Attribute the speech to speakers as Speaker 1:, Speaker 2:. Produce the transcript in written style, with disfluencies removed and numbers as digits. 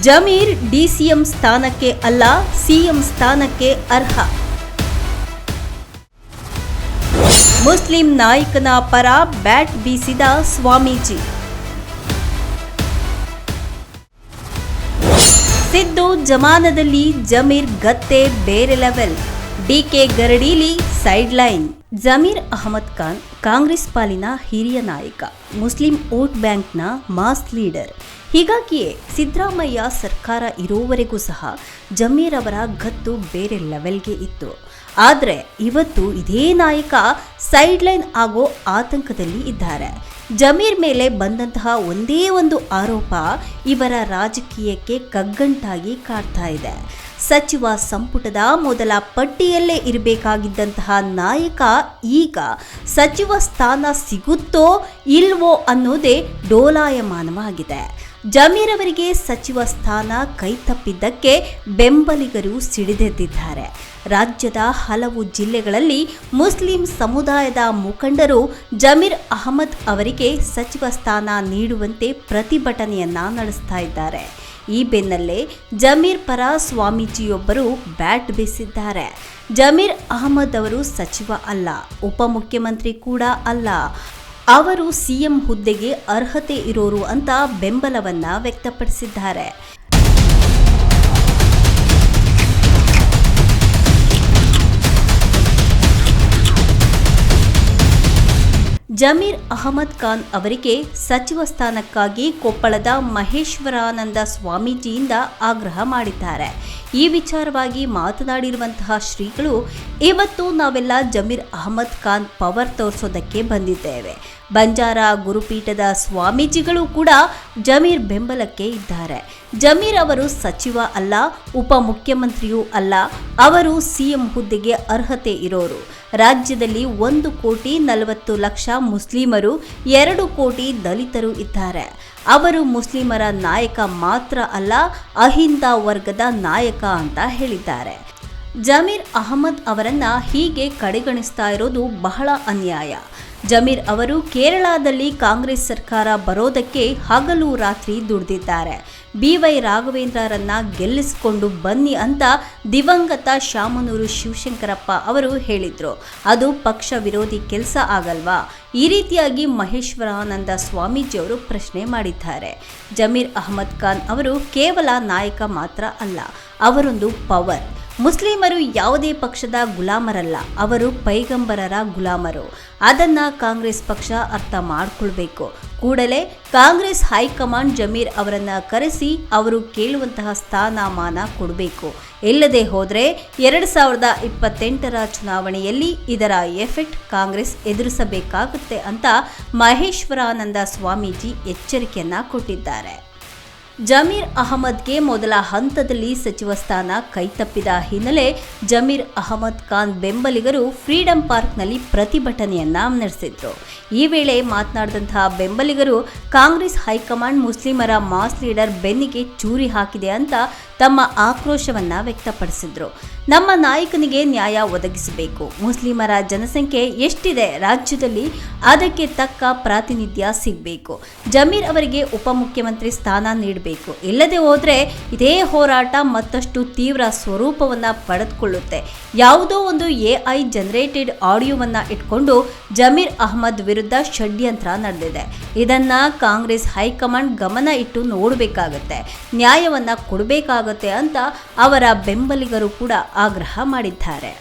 Speaker 1: Zameer DCM ಸ್ಥಾನಕ್ಕೆ ಅಲ್ಲ, CM ಸ್ಥಾನಕ್ಕೆ ಅರ್ಹ. ಮುಸ್ಲಿಂ ನಾಯಕನ ಪರ ಬ್ಯಾಟ್ ಬೀಸಿದ ಸ್ವಾಮೀಜಿ. ಸಿದ್ದು ಜಮಾನದಲ್ಲಿ ಜಮೀರ್ ಗತ್ತೆ ಬೇರೆ ಲೆವೆಲ್. ಡಿಕೆ ಗರಡೀಲಿ ಸೈಡ್ಲೈನ್. ಜಮೀರ್ ಅಹಮದ್ ಖಾನ್ ಕಾಂಗ್ರೆಸ್ ಪಾಲಿನ ಹಿರಿಯ ನಾಯಕ, ಮುಸ್ಲಿಂ ವೋಟ್ ಬ್ಯಾಂಕ್ನ ಮಾಸ್ ಲೀಡರ್. ಹೀಗಾಗಿಯೇ ಸಿದ್ದರಾಮಯ್ಯ ಸರ್ಕಾರ ಇರೋವರೆಗೂ ಸಹ ಜಮೀರ್ ಅವರ ಗತ್ತು ಬೇರೆ ಲೆವೆಲ್ಗೆ ಇತ್ತು. ಆದರೆ ಇವತ್ತು ಇದೇ ನಾಯಕ ಸೈಡ್ಲೈನ್ ಆಗೋ ಆತಂಕದಲ್ಲಿ ಇದ್ದಾರೆ. ಜಮೀರ್ ಮೇಲೆ ಬಂದಂತಹ ಒಂದೇ ಒಂದು ಆರೋಪ ಇವರ ರಾಜಕೀಯಕ್ಕೆ ಕಗ್ಗಂಟಾಗಿ ಕಾಡ್ತಾ ಇದೆ. ಸಚಿವ ಸಂಪುಟದ ಮೊದಲ ಪಟ್ಟಿಯಲ್ಲೇ ಇರಬೇಕಾಗಿದ್ದಂತಹ ನಾಯಕ ಈಗ ಸಚಿವ ಸ್ಥಾನ ಸಿಗುತ್ತೋ ಇಲ್ವೋ ಅನ್ನೋದೇ ಡೋಲಾಯಮಾನವಾಗಿದೆ. ಜಮೀರ್ ಅವರಿಗೆ ಸಚಿವ ಸ್ಥಾನ ಕೈತಪ್ಪಿದ್ದಕ್ಕೆ ಬೆಂಬಲಿಗರು ಸಿಡಿದೆದ್ದಿದ್ದಾರೆ. ರಾಜ್ಯದ ಹಲವು ಜಿಲ್ಲೆಗಳಲ್ಲಿ ಮುಸ್ಲಿಂ ಸಮುದಾಯದ ಮುಖಂಡರು ಜಮೀರ್ ಅಹಮದ್ ಅವರಿಗೆ ಸಚಿವ ಸ್ಥಾನ ನೀಡುವಂತೆ ಪ್ರತಿಭಟನೆಯನ್ನ ನಡೆಸ್ತಾ ಇದ್ದಾರೆ. ಈ ಬೆನ್ನಲ್ಲೇ ಜಮೀರ್ ಪರ ಸ್ವಾಮೀಜಿಯೊಬ್ಬರು ಬ್ಯಾಟ್ ಬೀಸಿದ್ದಾರೆ. ಜಮೀರ್ ಅಹಮದ್ ಅವರು ಸಚಿವ ಅಲ್ಲ, ಉಪಮುಖ್ಯಮಂತ್ರಿ ಕೂಡ ಅಲ್ಲ, ಅವರು ಸಿಎಂ ಹುದ್ದೆಗೆ ಅರ್ಹತೆ ಇರೋರು ಅಂತ ಬೆಂಬಲವನ್ನ ವ್ಯಕ್ತಪಡಿಸಿದ್ದಾರೆ. ಜಮೀರ್ ಅಹಮದ್ ಖಾನ್ ಅವರಿಗೆ ಸಚಿವ ಸ್ಥಾನಕ್ಕಾಗಿ ಕೊಪ್ಪಳದ ಮಹೇಶ್ವರಾನಂದ ಸ್ವಾಮೀಜಿಯಿಂದ ಆಗ್ರಹ ಮಾಡಿದ್ದಾರೆ. ಈ ವಿಚಾರವಾಗಿ ಮಾತನಾಡಿರುವಂತಹ ಶ್ರೀಗಳು, ಇವತ್ತು ನಾವೆಲ್ಲ ಜಮೀರ್ ಅಹಮದ್ ಖಾನ್ ಪವರ್ ತೋರಿಸೋದಕ್ಕೆ ಬಂದಿದ್ದೇವೆ. ಬಂಜಾರ ಗುರುಪೀಠದ ಸ್ವಾಮೀಜಿಗಳು ಕೂಡ ಜಮೀರ್ ಬೆಂಬಲಕ್ಕೆ ಇದ್ದಾರೆ. ಜಮೀರ್ ಅವರು ಸಚಿವ ಅಲ್ಲ, ಉಪಮುಖ್ಯಮಂತ್ರಿಯೂ ಅಲ್ಲ, ಅವರು ಸಿಎಂ ಹುದ್ದೆಗೆ ಅರ್ಹತೆ ಇರೋರು. ರಾಜ್ಯದಲ್ಲಿ 1,40,00,000 ಮುಸ್ಲಿಮರು, 2 ಕೋಟಿ ದಲಿತರು ಇದ್ದಾರೆ. ಅವರು ಮುಸ್ಲಿಮರ ನಾಯಕ ಮಾತ್ರ ಅಲ್ಲ, ಅಹಿಂದ ವರ್ಗದ ನಾಯಕ ಅಂತ ಹೇಳಿದ್ದಾರೆ. ಜಮೀರ್ ಅಹಮದ್ ಅವರನ್ನ ಹೀಗೆ ಕಡೆಗಣಿಸ್ತಾ ಇರೋದು ಬಹಳ ಅನ್ಯಾಯ. ಜಮೀರ್ ಅವರು ಕೇರಳದಲ್ಲಿ ಕಾಂಗ್ರೆಸ್ ಸರ್ಕಾರ ಬರೋದಕ್ಕೆ ಹಗಲು ರಾತ್ರಿ ದುಡಿದಿದ್ದಾರೆ. BY ರಾಘವೇಂದ್ರರನ್ನ ಗೆಲ್ಲಿಸಿಕೊಂಡು ಬನ್ನಿ ಅಂತ ದಿವಂಗತ ಶಾಮನೂರು ಶಿವಶಂಕರಪ್ಪ ಅವರು ಹೇಳಿದ್ರು. ಅದು ಪಕ್ಷ ವಿರೋಧಿ ಕೆಲಸ ಆಗಲ್ವಾ? ಈ ರೀತಿಯಾಗಿ ಮಹೇಶ್ವರಾನಂದ ಸ್ವಾಮೀಜಿಯವರು ಪ್ರಶ್ನೆ ಮಾಡಿದ್ದಾರೆ. ಜಮೀರ್ ಅಹಮದ್ ಖಾನ್ ಅವರು ಕೇವಲ ನಾಯಕ ಮಾತ್ರ ಅಲ್ಲ, ಅವರೊಂದು ಪವರ್. ಮುಸ್ಲಿಮರು ಯಾವುದೇ ಪಕ್ಷದ ಗುಲಾಮರಲ್ಲ, ಅವರು ಪೈಗಂಬರರ ಗುಲಾಮರು. ಅದನ್ನ ಕಾಂಗ್ರೆಸ್ ಪಕ್ಷ ಅರ್ಥ ಮಾಡಿಕೊಳ್ಬೇಕು. ಕೂಡಲೇ ಕಾಂಗ್ರೆಸ್ ಹೈಕಮಾಂಡ್ ಜಮೀರ್ ಅವರನ್ನ ಕರೆಸಿ ಅವರು ಕೇಳುವಂತಹ ಸ್ಥಾನಮಾನ ಕೊಡಬೇಕು. ಇಲ್ಲದೆ ಹೋದರೆ 2028ರ ಚುನಾವಣೆಯಲ್ಲಿ ಇದರ ಎಫೆಕ್ಟ್ ಕಾಂಗ್ರೆಸ್ ಎದುರಿಸಬೇಕಾಗುತ್ತೆ ಅಂತ ಮಹೇಶ್ವರಾನಂದ ಸ್ವಾಮೀಜಿ ಎಚ್ಚರಿಕೆಯನ್ನ ಕೊಟ್ಟಿದ್ದಾರೆ. ಜಮೀರ್ ಅಹಮದ್ಗೆ ಮೊದಲ ಹಂತದಲ್ಲಿ ಸಚಿವ ಸ್ಥಾನ ಕೈತಪ್ಪಿದ ಹಿನ್ನೆಲೆ ಜಮೀರ್ ಅಹಮದ್ ಖಾನ್ ಬೆಂಬಲಿಗರು ಫ್ರೀಡಂ ಪಾರ್ಕ್ನಲ್ಲಿ ಪ್ರತಿಭಟನೆಯನ್ನ ನಡೆಸಿದ್ರು. ಈ ವೇಳೆ ಮಾತನಾಡಿದಂತಹ ಬೆಂಬಲಿಗರು, ಕಾಂಗ್ರೆಸ್ ಹೈಕಮಾಂಡ್ ಮುಸ್ಲಿಮರ ಮಾಸ್ ಲೀಡರ್ ಬೆನ್ನಿಗೆ ಚೂರಿ ಹಾಕಿದೆ ಅಂತ ತಮ್ಮ ಆಕ್ರೋಶವನ್ನ ವ್ಯಕ್ತಪಡಿಸಿದ್ರು. ನಮ್ಮ ನಾಯಕನಿಗೆ ನ್ಯಾಯ ಒದಗಿಸಬೇಕು. ಮುಸ್ಲಿಮರ ಜನಸಂಖ್ಯೆ ಎಷ್ಟಿದೆ ರಾಜ್ಯದಲ್ಲಿ, ಅದಕ್ಕೆ ತಕ್ಕ ಪ್ರಾತಿನಿಧ್ಯ ಸಿಗಬೇಕು. ಜಮೀರ್ ಅವರಿಗೆ ಉಪಮುಖ್ಯಮಂತ್ರಿ ಸ್ಥಾನ ನೀಡಬೇಕು. ಇಲ್ಲದೆ ಹೋದರೆ ಇದೇ ಹೋರಾಟ ಮತ್ತಷ್ಟು ತೀವ್ರ ಸ್ವರೂಪವನ್ನು ಪಡೆದುಕೊಳ್ಳುತ್ತೆ. ಯಾವುದೋ ಒಂದು AI ಜನರೇಟೆಡ್ ಆಡಿಯೋವನ್ನು ಇಟ್ಕೊಂಡು ಜಮೀರ್ ಅಹಮದ್ ವಿರುದ್ಧ ಷಡ್ಯಂತ್ರ ನಡೆದಿದೆ. ಇದನ್ನ ಕಾಂಗ್ರೆಸ್ ಹೈಕಮಾಂಡ್ ಗಮನ ಇಟ್ಟು ನೋಡಬೇಕಾಗತ್ತೆ, ನ್ಯಾಯವನ್ನ ಕೊಡಬೇಕಾಗತ್ತೆ ಅಂತ ಅವರ ಬೆಂಬಲಿಗರು ಕೂಡ ಆಗ್ರಹ ಮಾಡಿದ್ದಾರೆ.